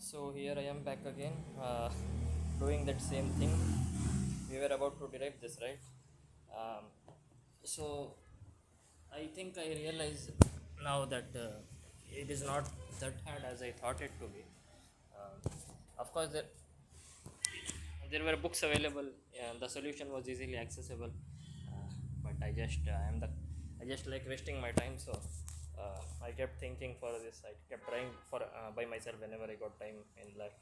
So here I am back again, doing that same thing. We were about to derive this, right? Um, so I think I realize now that it is not that hard as I thought it to be. Of course, there were books available. The solution was easily accessible, but I just like wasting my time. So I kept thinking for this. I kept trying for by myself whenever I got time in last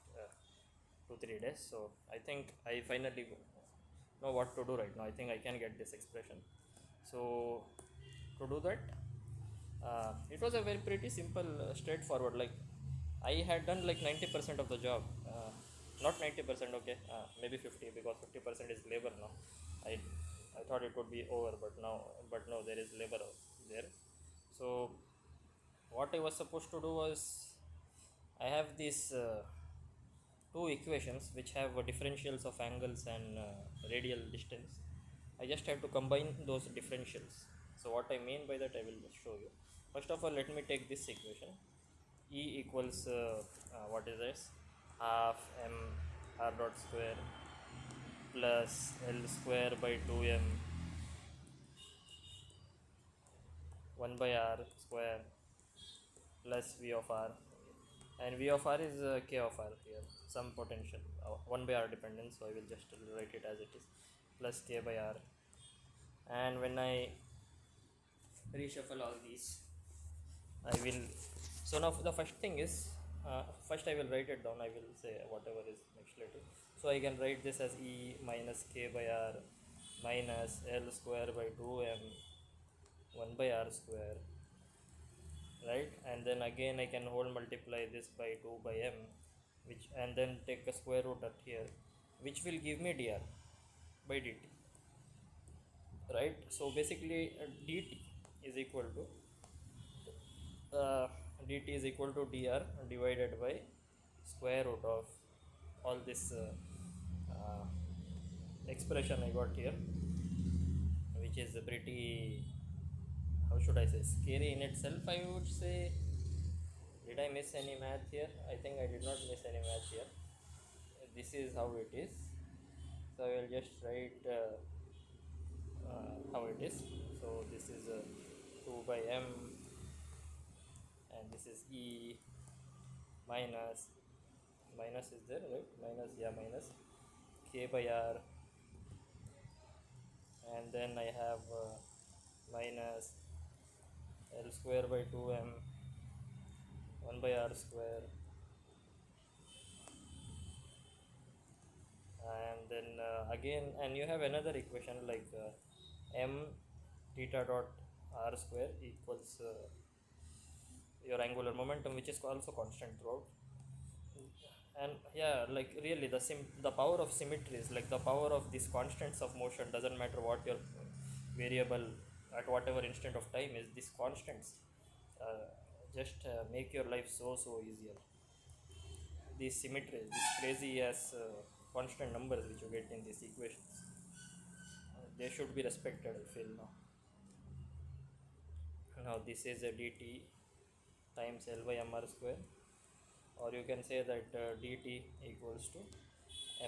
2 3 days. So I think I finally know what to do right now. I think I can get this expression. So to do that, it was a very pretty simple, straightforward. Like I had done like 90% of the job. Not 90%, okay, maybe 50, because 50% is labor now. I I thought it would be over, but no, there is labor there. So what I was supposed to do was I have these two equations which have differentials of angles and radial distance. I just have to combine those differentials. So what I mean by that I will show you. First of all, let me take this equation. E equals what is this? Half m r dot square plus l square by 2m 1 by r square plus v of r, and v of r is k of r here, some potential 1 by r dependent, so I will just write it as it is, plus k by r. And when I reshuffle all these, I will, so now the first thing is, first I will write it down. I will say whatever is next later. So I can write this as e minus k by r minus l square by 2m 1 by r square, right? And then again I can whole multiply this by 2 by m, which, and then take a square root at here, which will give me dr by dt, right? So basically dt is equal to uh, dt is equal to dr divided by square root of all this uh, expression I got here, which is a pretty, how should I say, scary in itself, I would say. Did I miss any math here? I think I did not miss any math here. This is how it is. So I will just write how it is. So this is 2 by m, and this is e minus, minus is there, right? Minus, yeah, minus k by r, and then I have minus l square by 2m 1 by r square, and then again, and you have another equation like m theta dot r square equals your angular momentum, which is also constant throughout. And yeah, like really the power of symmetries, like the power of these constants of motion, doesn't matter what your variable at whatever instant of time is, these constants uh, just make your life so easier. These symmetries, these crazy as constant numbers which you get in these equations, they should be respected, I feel. Now this is a dt times L by mr square, or you can say that dt equals to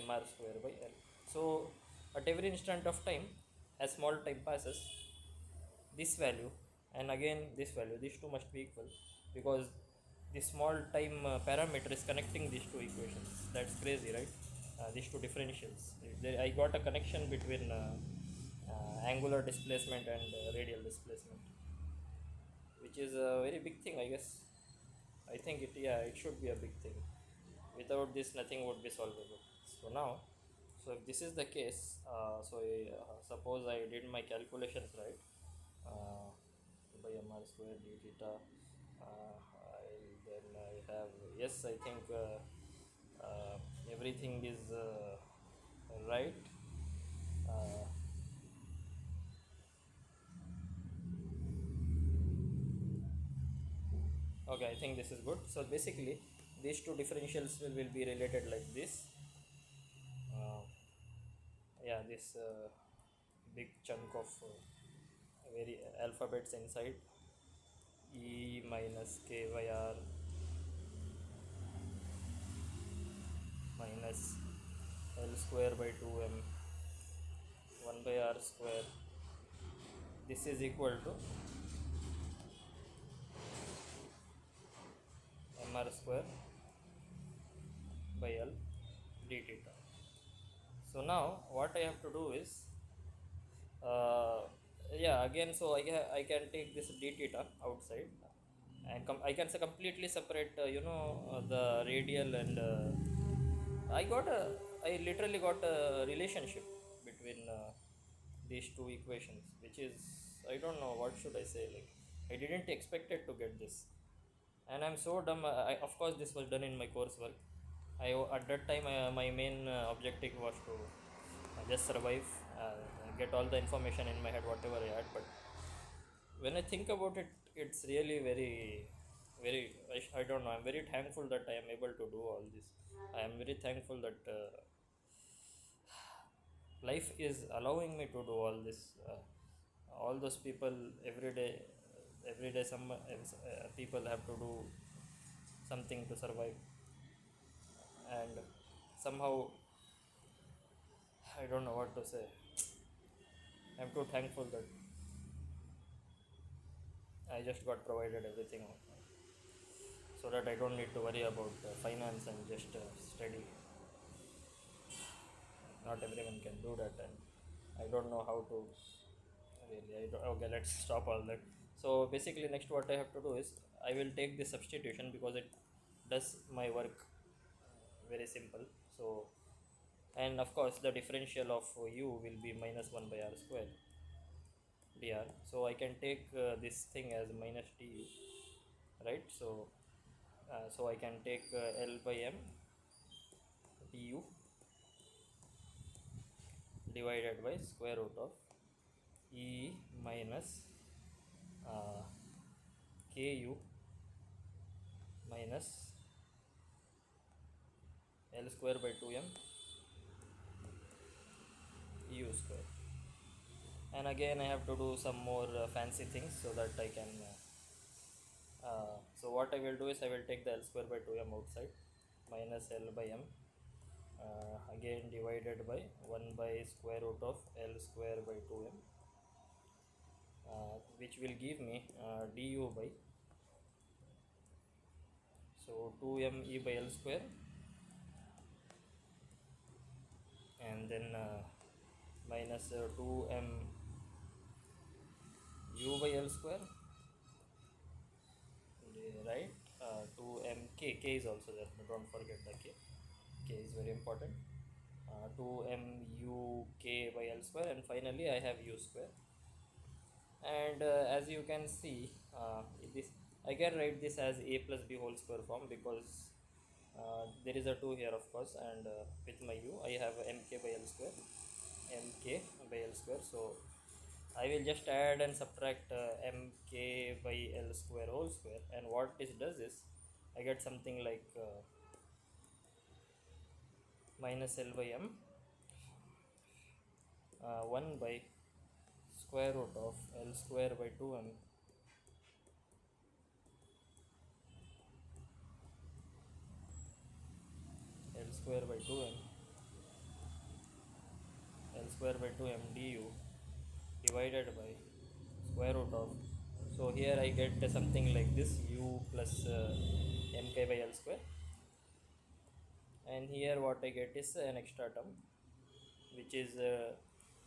mr square by L. So at every instant of time, as small time passes, this value and again this value, these two must be equal, because the small time parameter is connecting these two equations. That's crazy, right? These two differentials, I got a connection between angular displacement and radial displacement, which is a very big thing, I guess. I think it, yeah, it should be a big thing. Without this, nothing would be solvable. So now, so if this is the case, suppose I did my calculations right, uh, by mr square d theta, then I have, yes, I think everything is right. Uh, okay, I think this is good. So basically, these two differentials will be related like this. Uh, yeah, this big chunk of very alphabets inside, e minus k by r minus L square by 2m 1 by r square. This is equal to mr square by L d theta. So now what I have to do is, uh, yeah, again, so I can take this d theta outside, and I can completely separate, the radial and I literally got a relationship between these two equations, which is, I don't know what should I say. Like, I didn't expect it to get this, and I'm so dumb. Of course, this was done in my coursework. At that time, my main objective was to just survive, get all the information in my head, whatever I had. But when I think about it, it's really very, very. I don't know. I'm very thankful that I am able to do all this. I am very thankful that life is allowing me to do all this. All those people every day, some people have to do something to survive, and somehow I don't know what to say. I'm too thankful that I just got provided everything, so that I don't need to worry about finance and just study. Not everyone can do that, and I don't know how to really. Okay, let's stop all that. So basically, next what I have to do is, I will take this substitution because it does my work very simple. So, and of course the differential of u will be minus 1 by r square dr. So I can take this thing as minus du, right? So so I can take L by m du divided by square root of e minus uh, ku minus L square by 2m u square. And again I have to do some more fancy things so that I can so what I will do is, I will take the L square by 2m outside, minus L by m, again divided by 1 by square root of L square by 2m, which will give me du by, so 2m e by L square, and then minus 2m u by L square, right? 2m k is also there, don't forget the k is very important. 2m u k by L square, and finally I have u square. And as you can see, this I can write this as a plus b whole square form, because there is a 2 here, of course, and with my u I have mk by L square, mk by L square. So I will just add and subtract mk by L square whole square, and what this does is, I get something like minus L by m 1 by square root of L square by 2m L square by 2m L square by 2m du divided by square root of, so here I get something like this, u plus mk by L square, and here what I get is an extra term, which is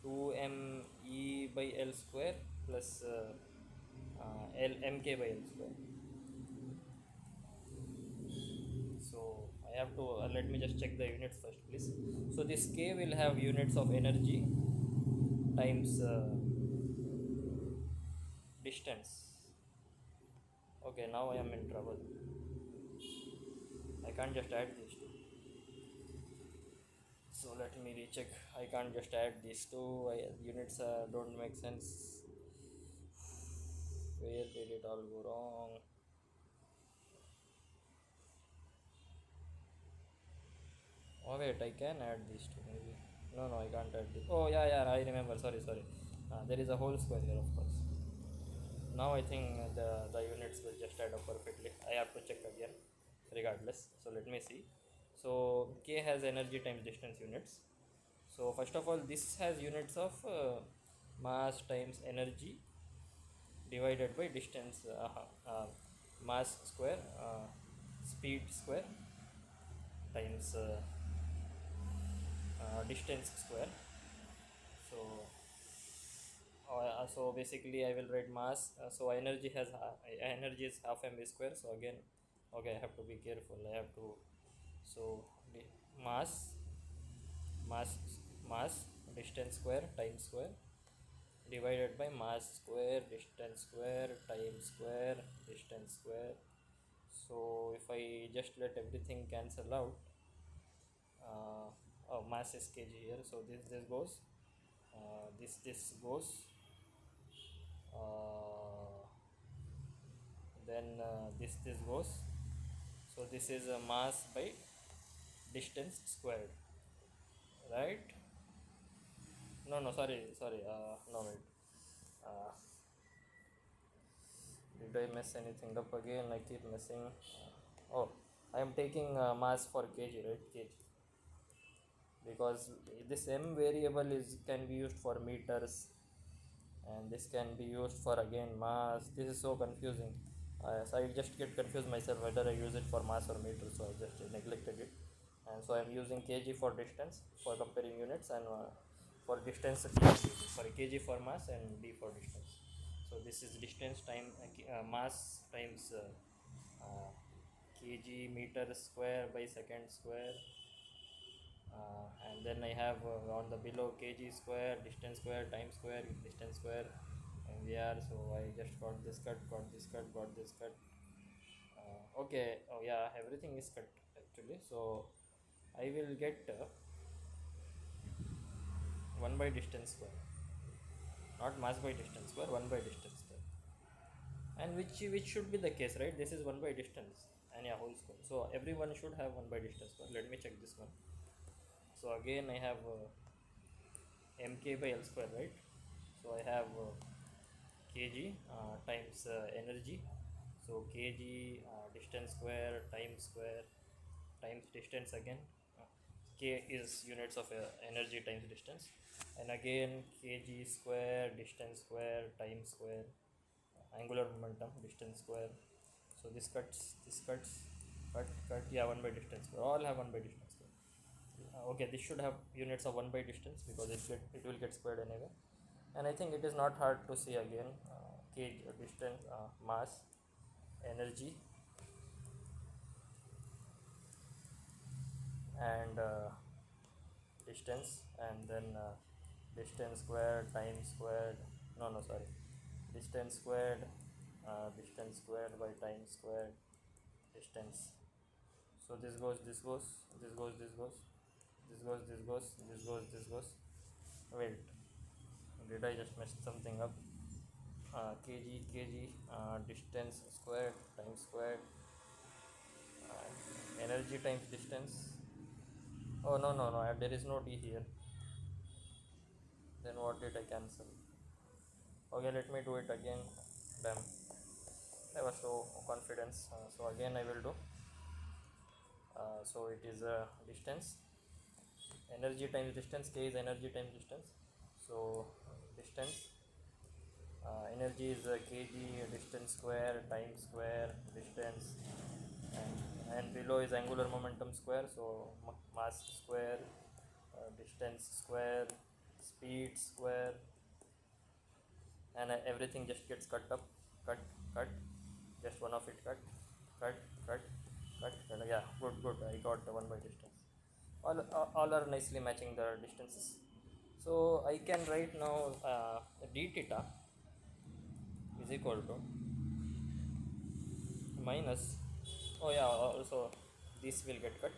2m e by L square plus L mk by L square. So I have to let me just check the units first, please. So this k will have units of energy times distance. Okay, now I am in trouble. I can't just add these two. So let me recheck. I can't just add these two. Units don't make sense. Where did it all go wrong? Oh wait, I can add these two maybe. No, I can't add this. Oh yeah, I remember. Sorry. There is a whole square here, of course. Now I think the units will just add up perfectly. I have to check again regardless. So let me see. So K has energy times distance units. So first of all, this has units of mass times energy divided by distance, mass square, speed square times distance square. So so basically I will write mass. So energy is half mv square. So again, okay, I have to be careful. I have to, so mass mass mass distance square times square divided by mass square distance square times square distance square. So if I just let everything cancel out, oh, mass is kg here, so this goes, this goes, uh, then this goes. So this is a mass by distance squared, right? No, sorry, no, wait, uh, did I mess anything up again? I keep messing. Oh, I am taking mass for kg, right? Kg, because this m variable is can be used for meters, and this can be used for again mass. This is so confusing. So I just get confused myself whether I use it for mass or meter, so I just neglected it. And so I am using kg for distance for comparing units, and for distance sorry, kg for mass and d for distance. So this is distance time mass times uh, kg meter square by second square, and then I have on the below kg square distance square time square distance square mvr. So I just got this cut, got this cut, got this cut. Okay, oh yeah, everything is cut actually. So I will get 1 by distance square, not mass by distance square, 1 by distance square. And which should be the case, right? This is 1 by distance and yeah, whole square, so everyone should have 1 by distance square. Let me check this one. So again I have mk by l square, right? So I have kg times energy. So kg distance square times distance again. K is units of energy times distance, and again kg square distance square times square angular momentum distance square. So this cuts, cut, yeah, 1 by distance square, all have 1 by distance square. Okay, this should have units of 1 by distance because it will get squared anyway. And I think it is not hard to see again, kg distance, mass, energy, and distance, and then distance squared times squared, no, sorry, distance squared by time squared distance. So this goes, this goes, this goes, this goes, this goes, this goes, this goes, this goes. Wait, did I just mess something up? Kg distance squared times squared, energy times distance. Oh, no, there is no d here. Then what did I cancel? Okay, let me do it again. Damn, I was so confident. So again I will do. So it is distance, energy times distance. K is energy times distance. So distance, energy is kg distance square time square distance, and below is angular momentum square. So mass square, distance square, speed square, and everything just gets cut up, cut, just one of it cut, cut, cut, cut. Yeah, good, I got the 1 by distance. All are nicely matching the distances. So I can write now d theta is equal to minus, oh yeah, also this will get cut,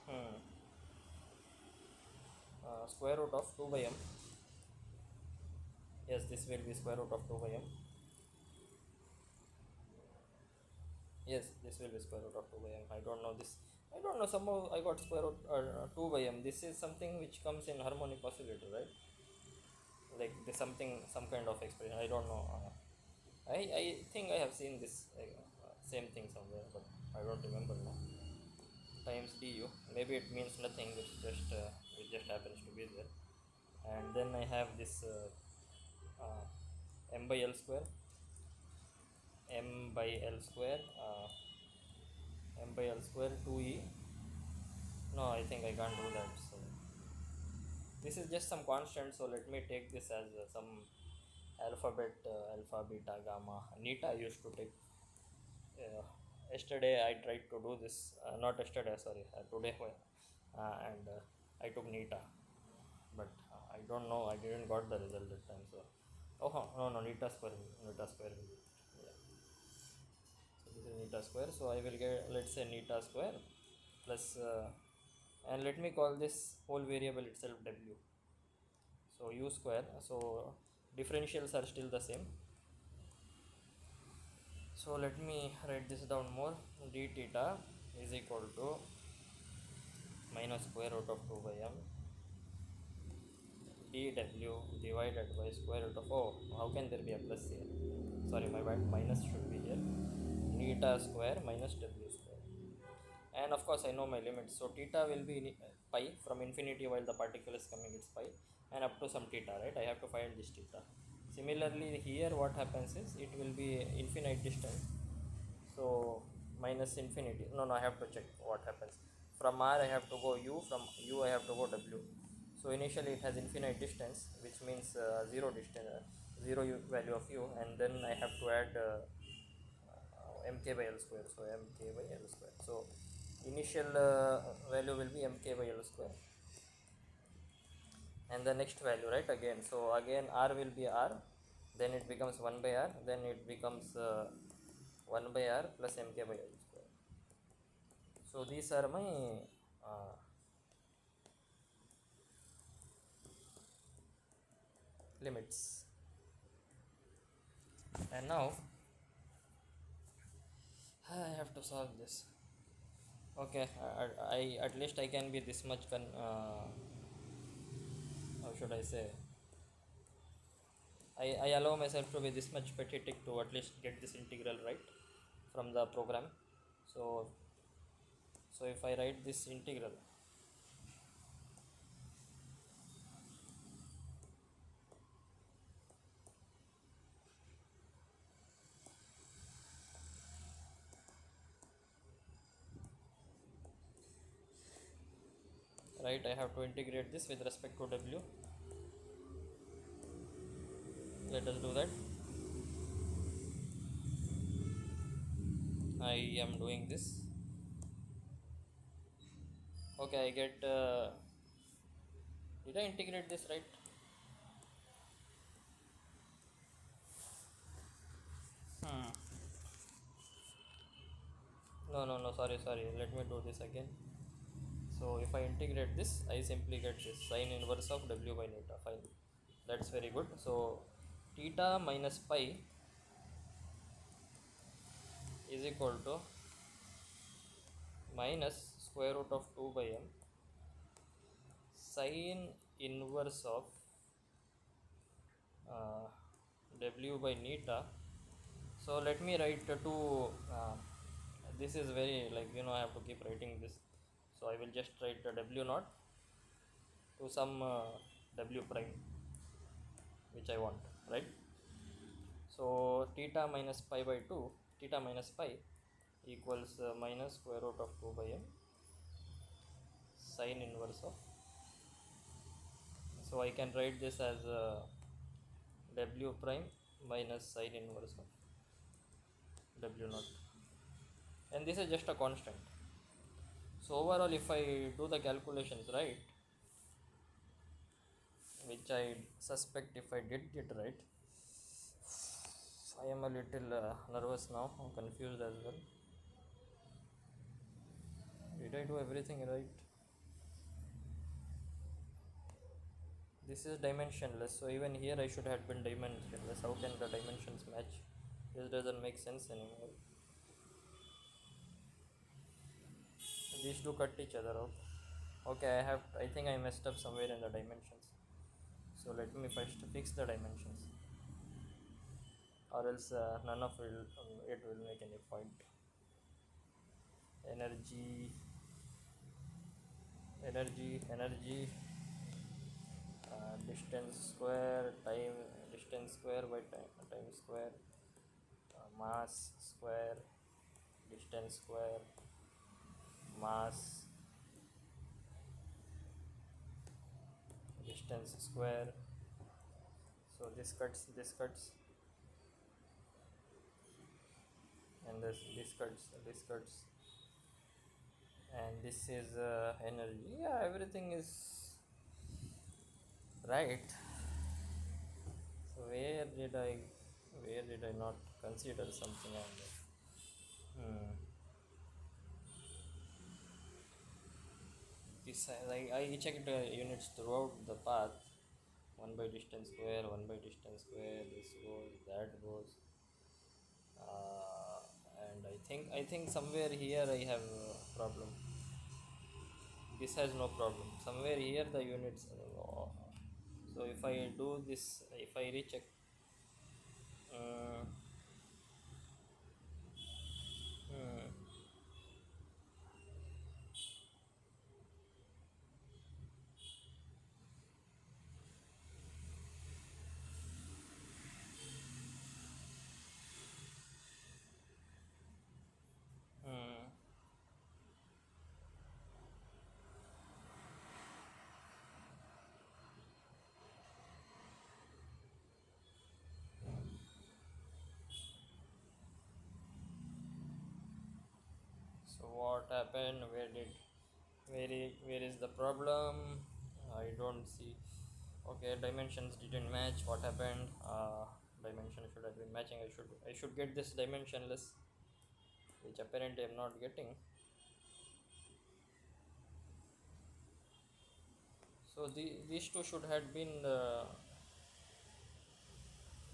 hmm, square root of 2 by m. Yes, this will be square root of 2 by m. Yes, this will be square root of 2 by m. I don't know this. I don't know, somehow I got square root 2 by m. This is something which comes in harmonic oscillator, right? Like this something, some kind of expression. I don't know. I think I have seen this same thing somewhere, but I don't remember now, times du. Maybe it means nothing, it just happens to be there. And then I have this m by l square, m by l square, m by l square 2e. No, I think I can't do that. So this is just some constant, so let me take this as some alphabet, alpha, beta, gamma, neta I used to take. uh, Yesterday I tried to do this, not yesterday, sorry, today, and I took neta, but I don't know, I didn't got the result that time. So no, no, neta square, neta square, yeah. So this is neta square, so I will get, let's say, neta square plus and let me call this whole variable itself w. So u square, so differentials are still the same. So let me write this down more. D theta is equal to minus square root of 2 by m dw divided by square root of, oh, how can there be a plus here? Sorry, my bad, minus should be here. Neta square minus w square. And of course I know my limits, so theta will be pi from infinity while the particle is coming, it's pi, and up to some theta, right? I have to find this theta. Similarly here what happens is it will be infinite distance, so minus infinity, no, no, I have to check what happens. From r I have to go u, from u I have to go w. So initially it has infinite distance, which means zero distance, zero value of u, and then I have to add mk by l square, so mk by l square. So initial value will be mk by l square, and the next value, right, again, so again r will be r, then it becomes 1 by r, then it becomes 1 by r plus mk by l square. So these are my uh, limits. And now I have to solve this. Okay, I at least I can be this much how should I say, I allow myself to be this much pathetic to at least get this integral right from the program. So if I write this integral, right, I have to integrate this with respect to w. Let us do that. I am doing this. Okay, I get did I integrate this right? Hmm. No, sorry, let me do this again. So if I integrate this, I simply get this sine inverse of w by neta. Fine, that's very good. So theta minus pi is equal to minus square root of 2 by m sine inverse of uh, w by neta. So let me write two. This is very, like, I have to keep writing this. So I will just write w naught to some w prime which I want, right? So theta minus pi by 2, theta minus pi equals minus square root of 2 by m sine inverse of. So I can write this as w prime minus sine inverse of w naught, and this is just a constant. So overall, if I do the calculations right, which I suspect if I did it right, I am a little nervous now, I'm confused as well. Did I do everything right? This is dimensionless, so even here I should have been dimensionless. How can the dimensions match? This doesn't make sense anymore. These two cut each other out. Okay, I think I messed up somewhere in the dimensions. So let me first fix the dimensions, or else none of it will make any point. energy, energy, distance square, distance square by time square, mass square, distance square, mass, distance square. So this cuts, and this cuts, and this is energy. Yeah, everything is right. So where did I not consider something on that? Hmm. This I checked units throughout the path. 1 by distance square, 1 by distance square. This goes, that goes, uh, and I think somewhere here I have a problem. This has no problem. Somewhere here the units. So if I do this, if I recheck. Uh, hmm, hmm. So what happened? Where is the problem? I don't see. Okay, dimensions didn't match. What happened? Dimension should have been matching. I should get this dimensionless, which apparently I'm not getting. So these two should have been uh,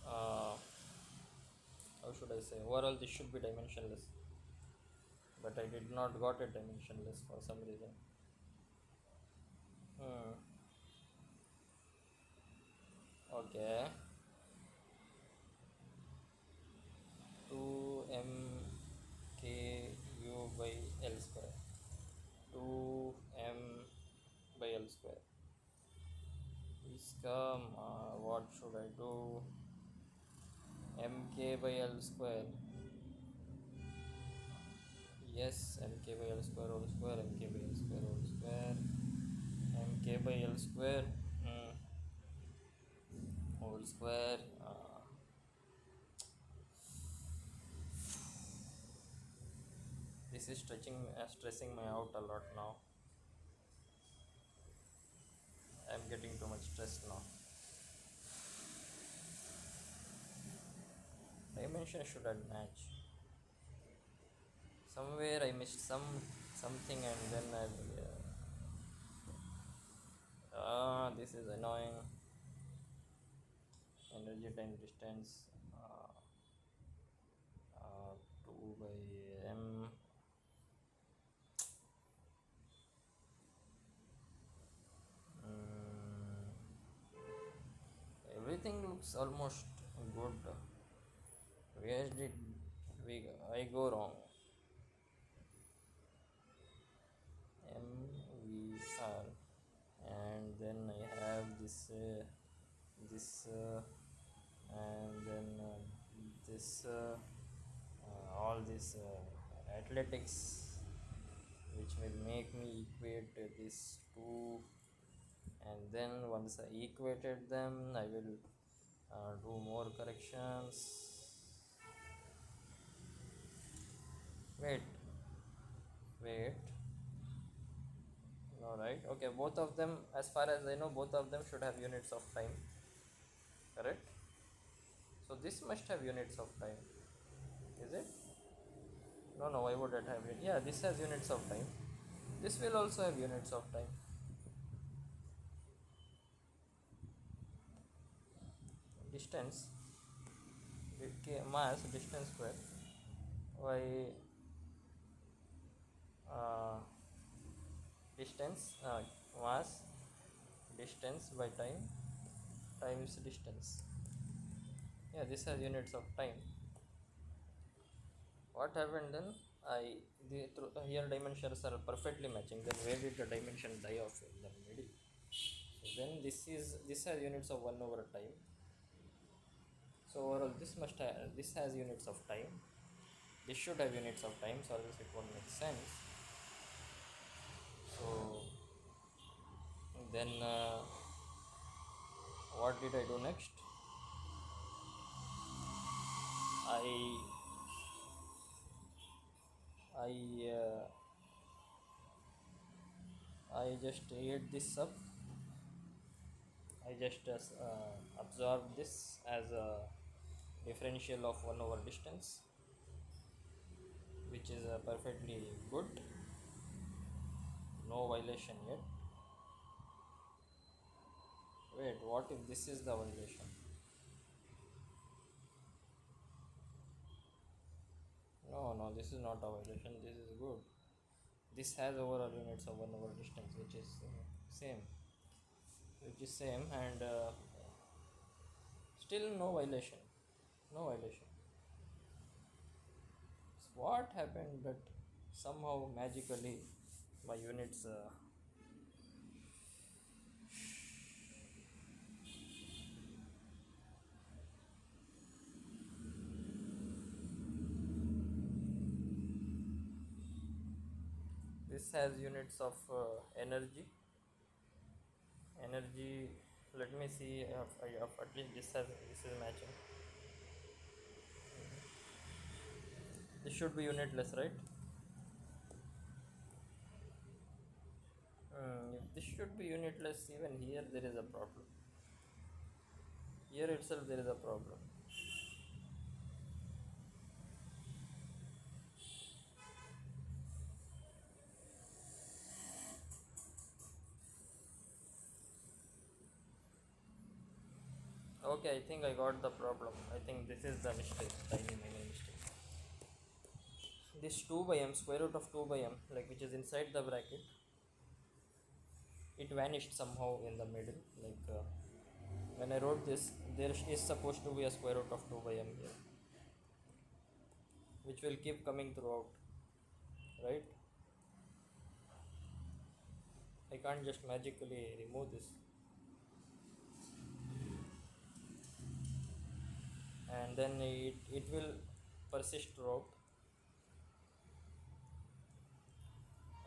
how should I say? Overall, this should be dimensionless, but I did not got it dimensionless for some reason. Hmm. Okay. 2 m k u by l square. 2 m by l square. Please come. What should I do? Mk by l square. Yes, mk by l square whole square. Mk by l square whole square. Mk by l square. Mm, whole square. This is stressing me out a lot now. I'm getting too much stressed now. Dimension should have match. Somewhere I missed something, and then this is annoying. Energy time distance, uh, 2 by m. Mm, everything looks almost good. Where did I go wrong? MVR, and then I have this and then this all this athletics, which will make me equate these two, and then once I equated them I will do more corrections. Wait, wait, no, right? Okay, both of them, as far as I know, both of them should have units of time, correct? So this must have units of time, is it? No, no, why would it have it? Yeah, this has units of time. This will also have units of time. Distance, mass, distance square. Why? Uh, Distance, mass, distance by time times distance. Yeah, this has units of time. What happened then? I here dimensions are perfectly matching. Then where did the dimension die off in the middle? So then this has units of 1 over time. So overall this has units of time. This should have units of time, so else it won't make sense. So then what did I do next? I I I just ate this up. I just absorb this as a differential of 1 over distance, which is perfectly good, no violation yet. Wait, what if this is the violation? No, no, this is not a violation, this is good. This has overall units of 1 over distance, same, which is same, and still no violation, no violation. So what happened that somehow magically my units this has units of energy. Let me see if at least this is matching. This should be unitless, right? If this should be unitless, even here there is a problem. Here itself there is a problem. Okay, I think I got the problem. I think this is the mistake, tiny mini mistake. This 2 by m, square root of 2 by m, like which is inside the bracket, it vanished somehow in the middle. Like when I wrote this, there is supposed to be a square root of 2 by m here, which will keep coming throughout, right? I can't just magically remove this, and then it will persist throughout.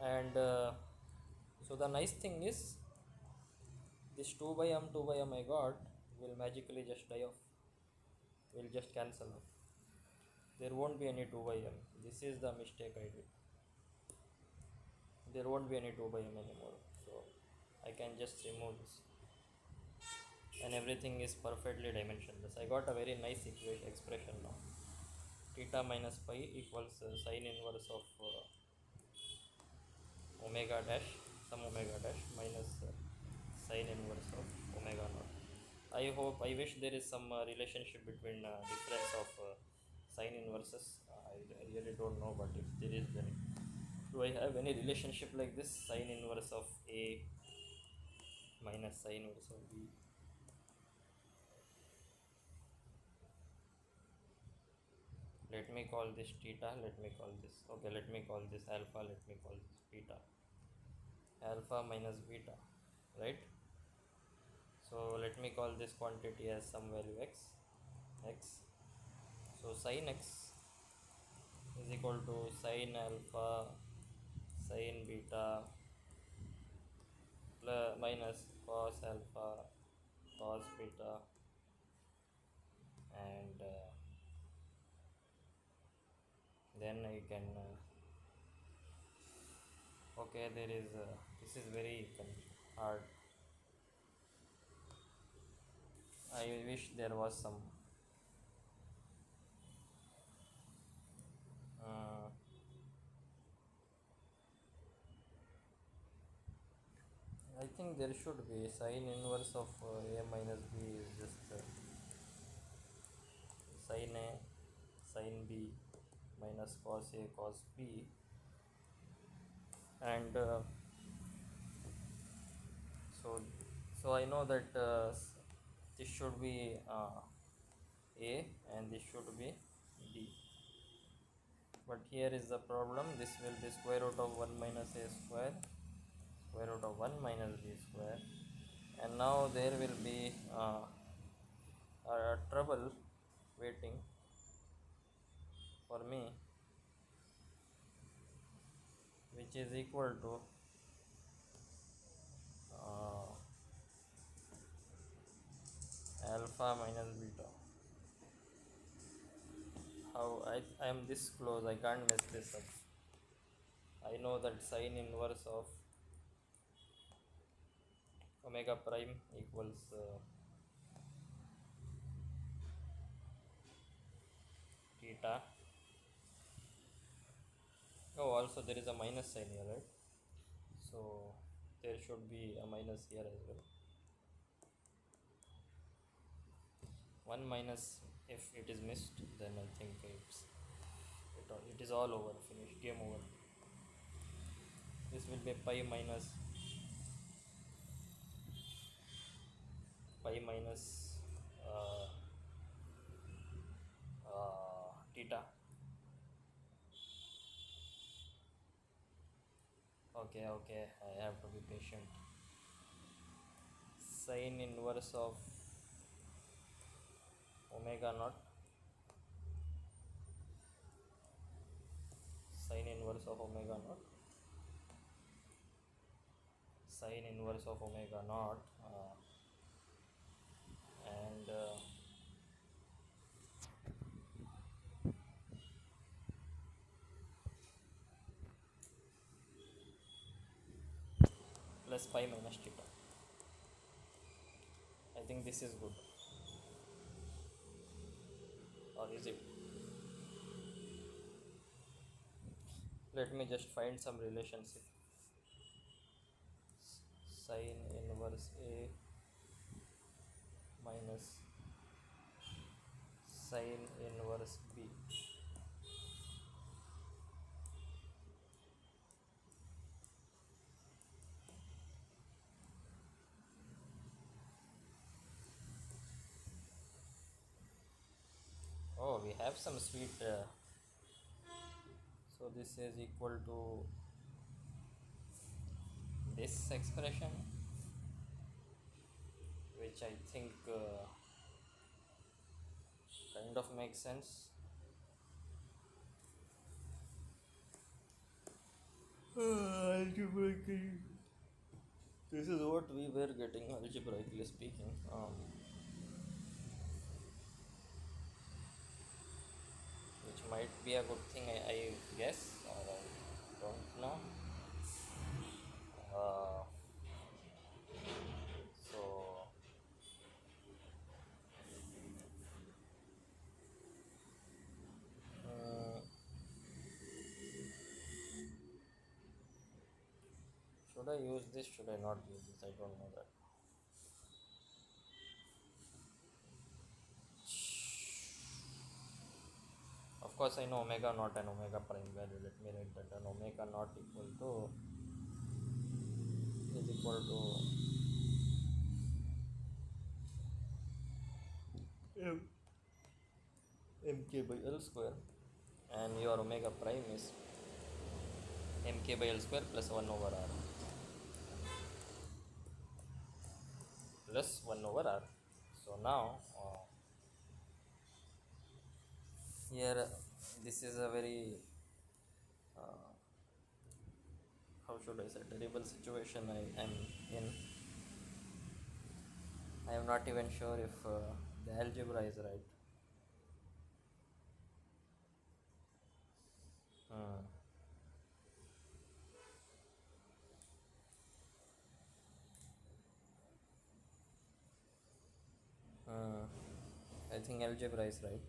And so the nice thing is this 2 by m 2 by m I got will magically just die off, will just cancel off. There won't be any 2 by m. This is the mistake I did. There won't be any 2 by m anymore, so I can just remove this, and everything is perfectly dimensionless. I got a very nice expression now. Theta minus pi equals sine inverse of omega dash, some omega dash, minus sine inverse of omega naught. I wish there is some relationship between difference of sine inverses. I really don't know, but if there is, then do I have any relationship like this? Sine inverse of A minus sine inverse of B. Let me call this theta, let me call this, okay, let me call this alpha, let me call this beta. Alpha minus beta, right? So let me call this quantity as some value x. So sin x is equal to sin alpha sin beta plus minus cos alpha cos beta, and then I can okay, there is this is very hard. I wish there was some uh, I think there should be sin inverse of a minus b is just sin a sin b minus cos a cos b, and so so I know that this should be a and this should be b, but here is the problem, this will be square root of 1 minus a square, square root of 1 minus b square, and now there will be trouble waiting for me, which is equal to uh, alpha minus beta. How I am this close, I can't mess this up. I know that sine inverse of omega prime equals theta. Oh, also there is a minus sign here, right? So there should be a minus here as well. 1 minus, if it is missed, then I think it is all over, finished, game over. This will be pi minus uh, theta. Okay, I have to be patient. Sine inverse of omega naught, sine inverse of omega naught, sine inverse of omega naught, and plus pi minus theta. I think this is good, or is it? Let me just find some relationship. Sine inverse a minus sine inverse b. Oh, we have some sweet. So this is equal to this expression, which I think kind of makes sense. Algebraically, this is what we were getting, algebraically speaking. Which might be a good thing, I guess, or I don't know. Uh, so uh, should I use this? Should I not use this? I don't know that. Of course, I know omega naught and omega prime value. Let me write that. And omega naught equal to is equal to m mk by l square, and your omega prime is mk by l square plus 1 over r, plus 1 over r. So now here this is a very uh, how should I say, terrible situation I am in. I am not even sure if the algebra is right. Hmm. Hmm. I think algebra is right.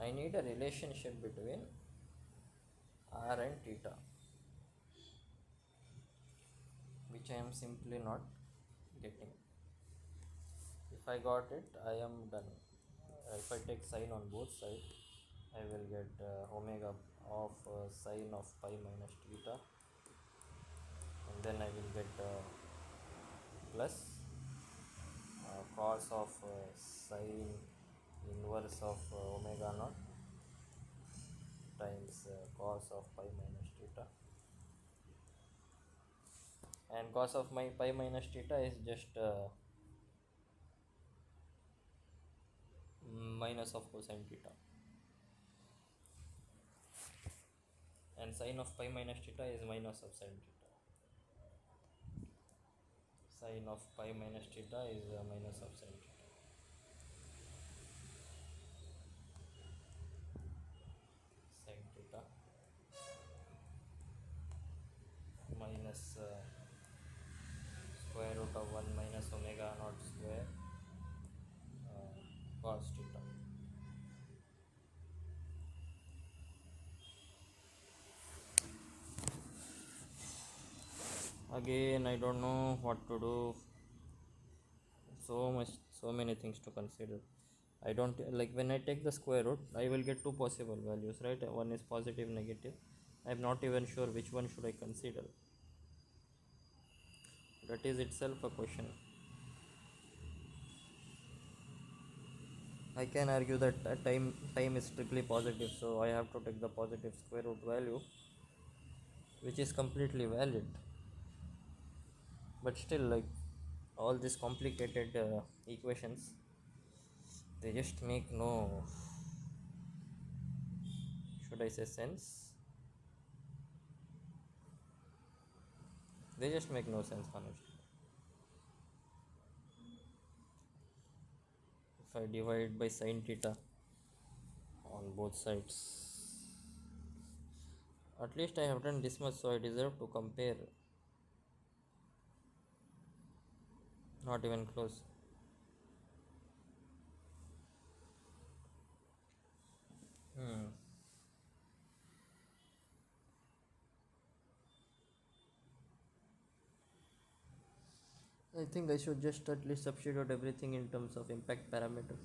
I need a relationship between r and theta, which I am simply not getting. If I got it, I am done. If I take sine on both sides, I will get omega of sine of pi minus theta, and then I will get plus cos of sine inverse of omega naught times cos of pi minus theta, and cos of my pi minus theta is just minus of cosine theta, and sine of pi minus theta is minus of sin theta. Sine of pi minus theta is minus of sin theta. Sin theta minus square root of 1 minus omega naught square cos theta. Again, I don't know what to do. So many things to consider. I don't like when I take the square root, I will get two possible values, right? One is positive, negative. I'm not even sure which one should I consider. That is itself a question. I can argue that time is strictly positive, so I have to take the positive square root value, which is completely valid. But still, like all these complicated equations, they just make no, should I say, sense? They just make no sense, honestly. If I divide by sine theta on both sides, at least I have done this much, so I deserve to compare. Not even close. Hmm. I think I should just at least substitute everything in terms of impact parameters.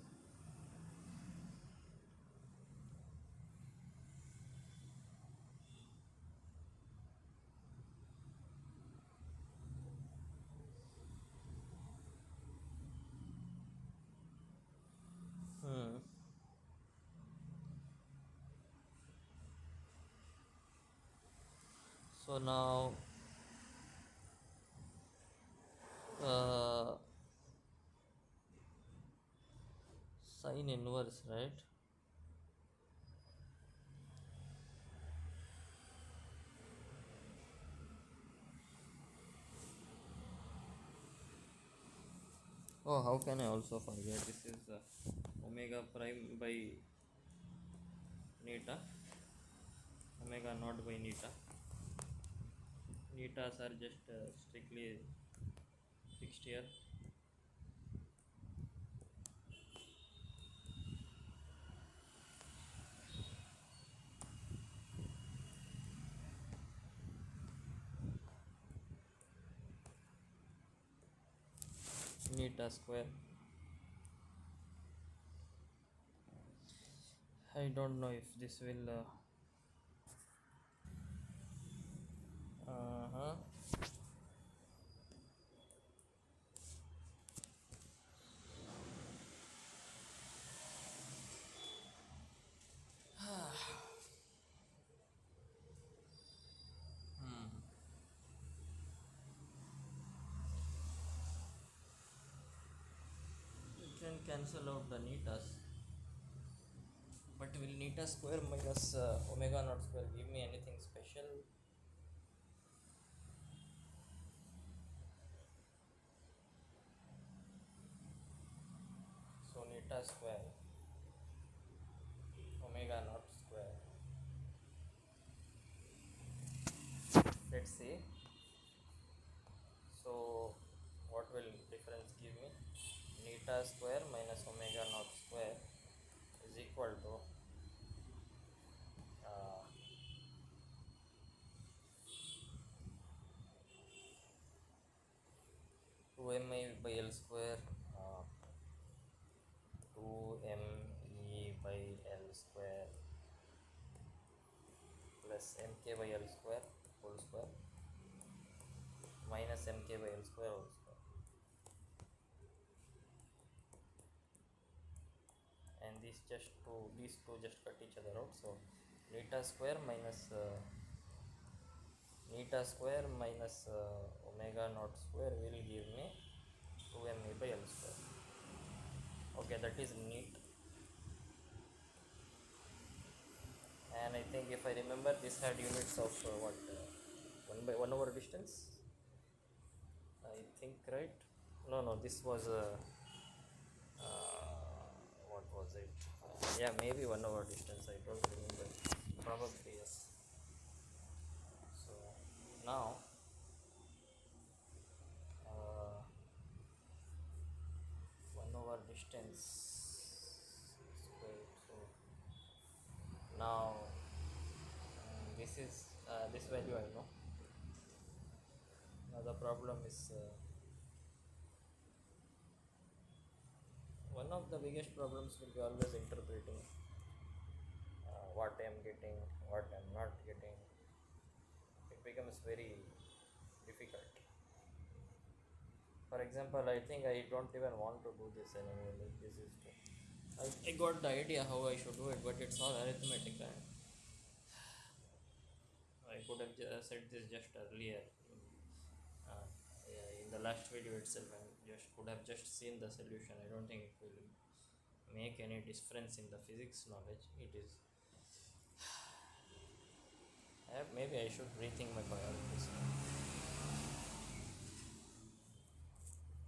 Hmm. So now, uh, sine inverse, right? Oh, how can I also forget? This is omega prime by neta, omega naught by neta. Netas are just strictly fixed here. Neta square. I don't know if this will. Uh-huh. Hmm. You can cancel out the netas. But will neta square minus omega naught square give me anything special? So neta square, omega naught square. Let's see. So what will difference give me? Neta square minus omega naught square is equal to uh, 2mi by L square, 2me by L square plus mk by L square whole square minus mk by L square whole square, and these two just cut each other out. So eta square minus omega naught square will give me 2 ma by L square. Okay, that is neat. And I think if I remember, this had units of 1 over distance, I think, right? No, this was what was it? Yeah, maybe 1 over distance, I don't remember, probably yes. So now uh, 1 over distance square. So now this value I know. Now the problem is one of the biggest problems will be always interpreting what I am getting, what I am not getting. It becomes very difficult. For example, I think I don't even want to do this anymore. Like this is, I got the idea how I should do it, but it's all arithmetic, and I could have said this just earlier. Uh, yeah, in the last video itself, I just could have just seen the solution. I don't think it will make any difference in the physics knowledge. It is. Maybe I should rethink my priorities.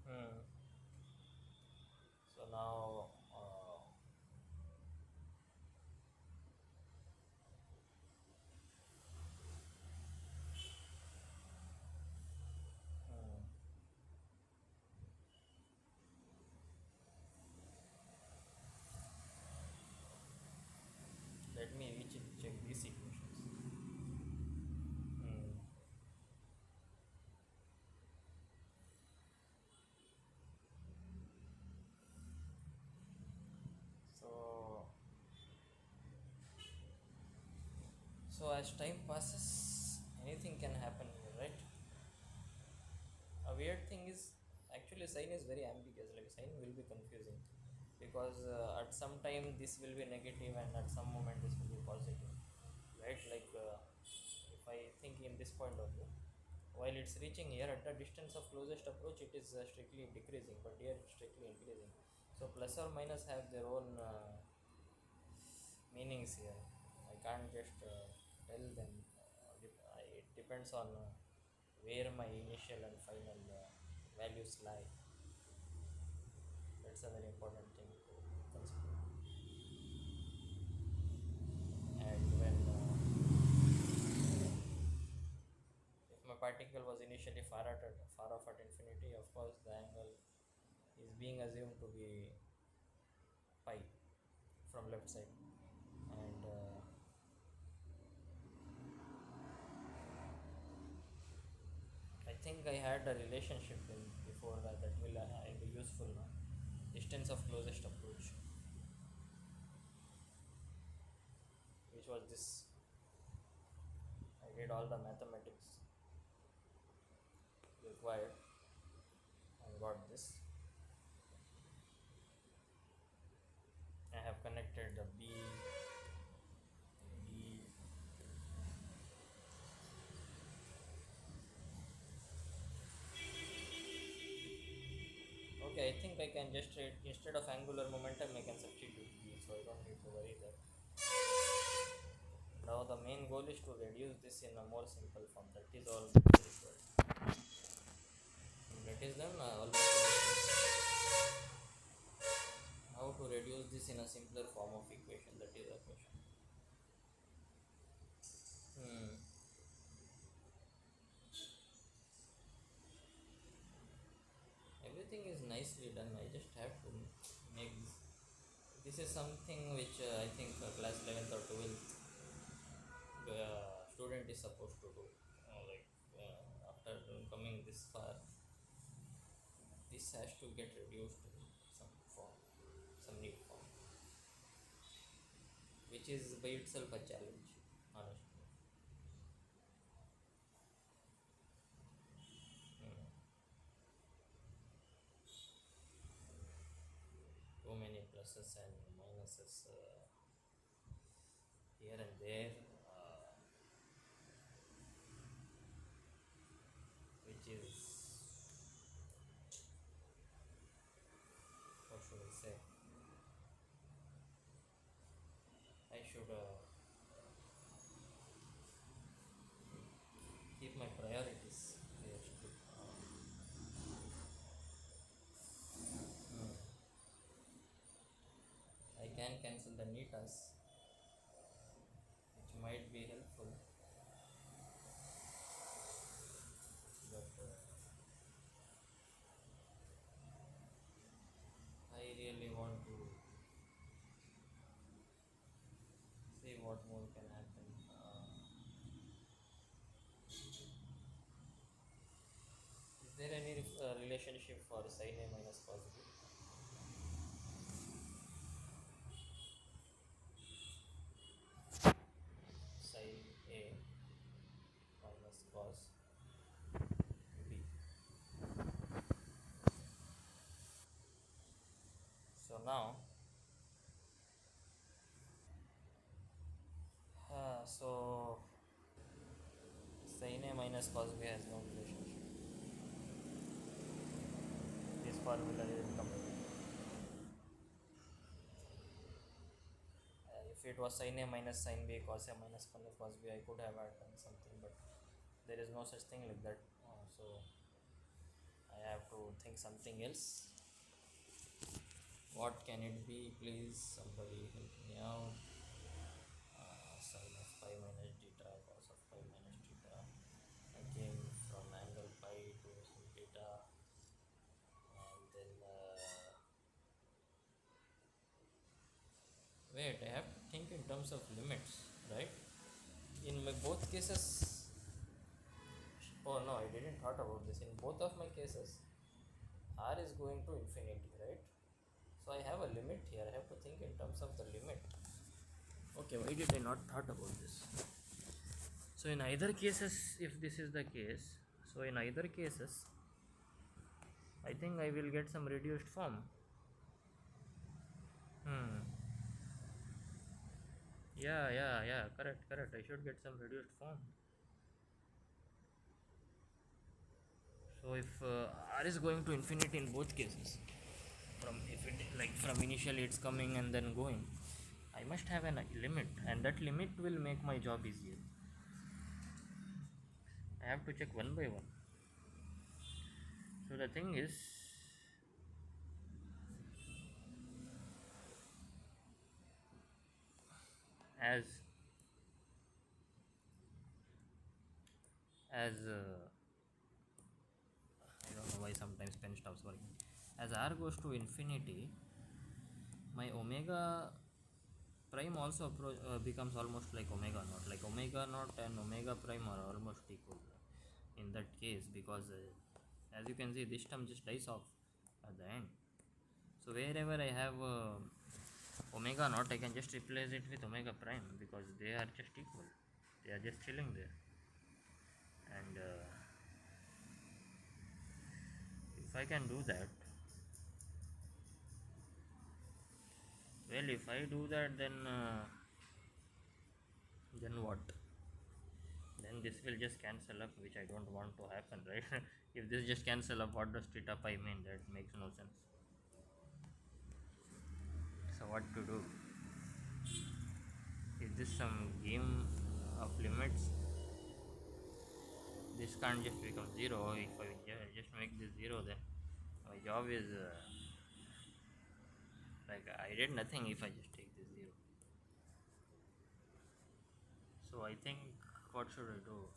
Hmm. So now, hmm, let me check these equations. Hmm. So, as time passes, anything can happen here, right? A weird thing is, actually sign is very ambiguous. Like sign will be confusing because at some time this will be negative and at some moment this will be positive, right? Like if I think in this point of view, while it's reaching here at the distance of closest approach, it is strictly decreasing, but here it's strictly increasing. So plus or minus have their own meanings here. I can't just tell them. It depends on where my initial and final values lie. That's a very important thing to consider. And when if my particle was initially far off at infinity, of course the angle is being assumed to be pi from left side, and I think I had a relationship in before that will be useful now. Distance of closest approach, which was this. I did all the mathematics required and got this. I have connected the B. Okay, I think I can just instead of angular momentum I can substitute B, so I don't need to worry that. Now the main goal is to reduce this in a more simple form. That is all that is required. That is done almost. How to reduce this in a simpler form of equation? That is the question. Hmm. Everything is nicely done. I just have to make this. This is something which I think class 11th or 12th student is supposed to do. Like after coming this far, this has to get reduced in some form, some new form, which is by itself a challenge, honestly. Hmm. Too many pluses and minuses. differences here and there, which is, what should I say? I should keep my priorities clear. I can cancel the NITAs, which might be helpful, but I really want to see what more can happen. Is there any relationship for sin A minus cos B? Sin A minus cos B. So now, so sin A minus cos B has no relationship. This formula is incomplete. If it was sin A minus sin B, cos A minus cos B, I could have done something, but there is no such thing like that. So I have to think something else. What can it be? Please, somebody help me out. Sin of pi minus theta, cos of pi minus theta. Again, from angle pi to sin theta, and then wait. I have to think in terms of limits, right? In my both cases. Oh no, I didn't thought about this. In both of my cases, r is going to infinity, right? So I have a limit here. I have to think in terms of the limit. Okay, why did I not thought about this? So in either cases, if this is the case, so in either cases, I think I will get some reduced form. Hmm. Yeah. Correct. I should get some reduced form. So if r is going to infinity in both cases, from if it like from initially it's coming and then going, I must have a limit, and that limit will make my job easier. I have to check one by one. So the thing is, as as I don't know why sometimes pen stops working. As r goes to infinity, my omega prime also becomes almost like omega naught. Like omega naught and omega prime are almost equal in that case, because as you can see, this term just dies off at the end. So wherever I have omega naught, I can just replace it with omega prime, because they are just equal. They are just chilling there. And if I can do that, well, if I do that, then what? Then this will just cancel up, which I don't want to happen, right? If this just cancel up, what does theta pi mean? That makes no sense. So what to do? Is this some game of limits? This can't just become 0. If I just make this 0, then my job is like I did nothing if I just take this 0. So I think, what should I do?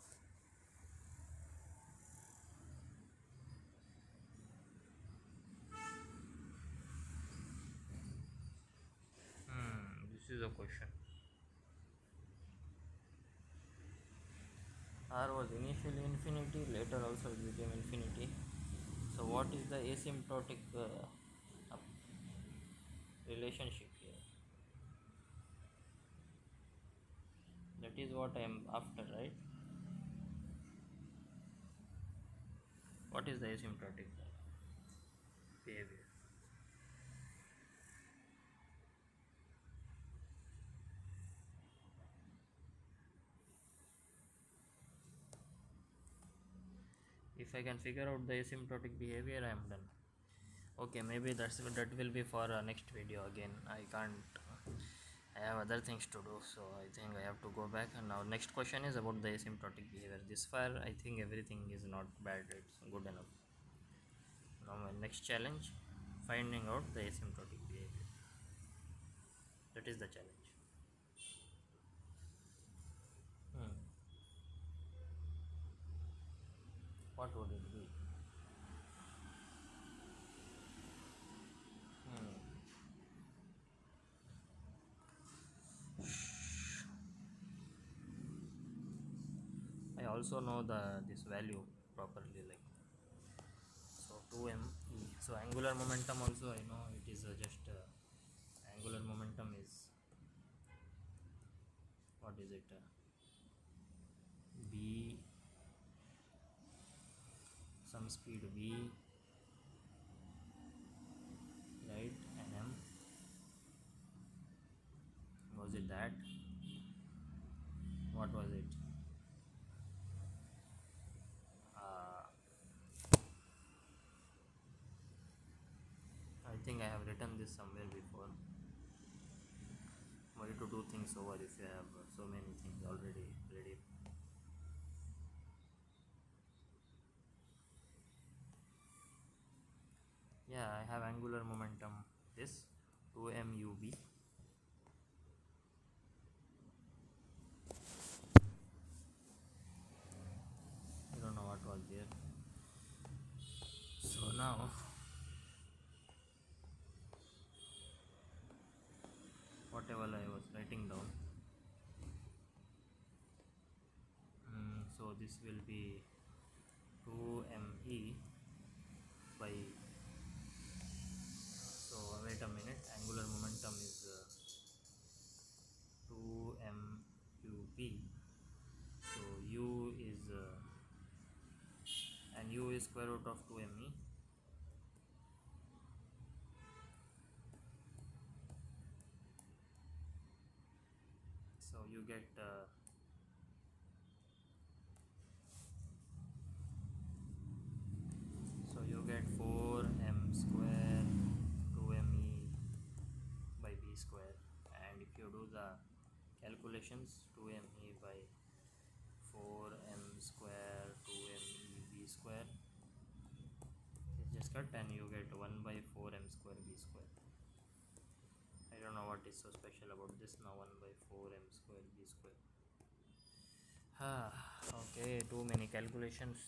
This is a question. R was initially infinity, later also it became infinity. So what is the asymptotic relationship here? That is what I am after, right? What is the asymptotic behavior? If I can figure out the asymptotic behavior, I am done. Okay, maybe that will be for next video again. I can't, I have other things to do, so I think I have to go back. And now next question is about the asymptotic behavior. This far I think everything is not bad, it's good enough. Now my next challenge, finding out the asymptotic behavior. That is the challenge. Hmm. What would it be? Hmm. I also know the this value properly, like, so 2m. So angular momentum also I know it is just angular momentum is, what is it, b, some speed v, right, and m. Was it that? What was it? uh, I think I have written this somewhere before. Why to do things over if you have so many things already ready? Yeah, I have angular momentum, this 2mub. I don't know what was there. So now whatever I was writing down, so this will be 2me by, so wait a minute, angular momentum is 2mub, so u is and u is square root of 2me. So you get so you get 4m square 2me by b square, and if you do the calculations, 2me by 4m square 2me b square is just cut, and you get 1 by 4m square b square. I don't know what is so special about this now. 1 by 4m square b square. Okay, too many calculations,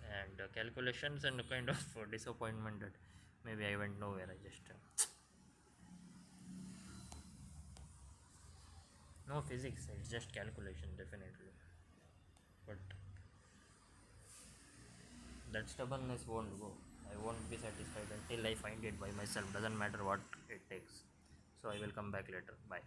and calculations and kind of disappointment that maybe I went nowhere. I just no physics, it's just calculation, definitely. But that stubbornness won't go. I won't be satisfied until I find it by myself. Doesn't matter what it takes. So I will come back later. Bye.